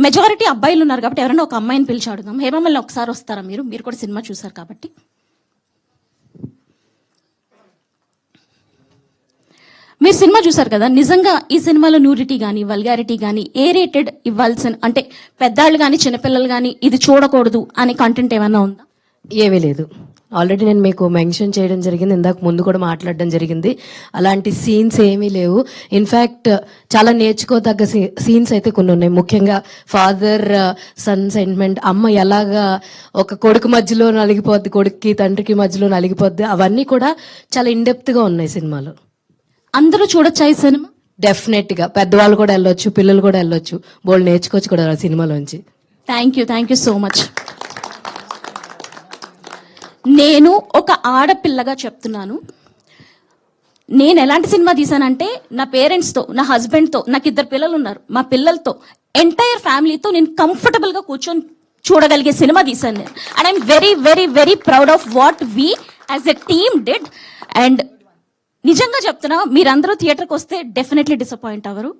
Majority అబ్బాయిలు ఉన్నారు కాబట్టి ఎవరైనా ఒక అమ్మాయిని పిలిచి అడుగుదాం. హేమమల్ని ఒకసారి వస్తారా మీరు? మీరు కూడా సినిమా చూసారు కాబట్టి. మీరు సినిమా చూసారు కదా, నిజంగా ఈ సినిమాలో న్యూడిటీ కానీ వల్గారిటీ కానీ ఏ రేటెడ్ ఇవ్వాల్సిన, అంటే పెద్దాళ్ళు కానీ చిన్నపిల్లలు కానీ ఇది చూడకూడదు అనే కంటెంట్ ఏమైనా ఉందా? ఏమీ లేదు. ఆల్రెడీ నేను మీకు మెన్షన్ చేయడం జరిగింది, ఇందాక ముందు కూడా మాట్లాడడం జరిగింది. అలాంటి సీన్స్ ఏమీ లేవు. ఇన్ఫ్యాక్ట్ చాలా నేర్చుకోదగ్గ సీన్స్ అయితే కొన్ని ఉన్నాయి. ముఖ్యంగా ఫాదర్ సన్ సెంటిమెంట్, అమ్మ ఎలాగా ఒక కొడుకు మధ్యలో నలిగిపోద్ది, కొడుక్కి తండ్రికి మధ్యలో నలిగిపోద్ది, అవన్నీ కూడా చాలా ఇన్డెప్త్గా ఉన్నాయి సినిమాలో. అందరూ చూడొచ్చా ఈ సినిమా? డెఫినెట్ గా పెద్దవాళ్ళు కూడా వెళ్ళొచ్చు, పిల్లలు కూడా వెళ్ళొచ్చు, బోల్డ్ నేర్చుకోవచ్చు కూడా ఆ సినిమాలోంచి. Thank you so much. నేను ఒక ఆడపిల్లగా చెప్తున్నాను, నేను ఎలాంటి సినిమా తీసానంటే నా పేరెంట్స్తో, నా హస్బెండ్తో, నాకు 2 పిల్లలు ఉన్నారు, మా పిల్లలతో, ఎంటైర్ ఫ్యామిలీతో నేను కంఫర్టబుల్గా కూర్చొని చూడగలిగే సినిమా తీసాను నేను. And I'm very very very proud of what we as a team did. And నిజంగా చెప్తున్నా, మీరందరూ థియేటర్కి వస్తే డెఫినెట్లీ డిసప్పాయింట్ అవ్వరు.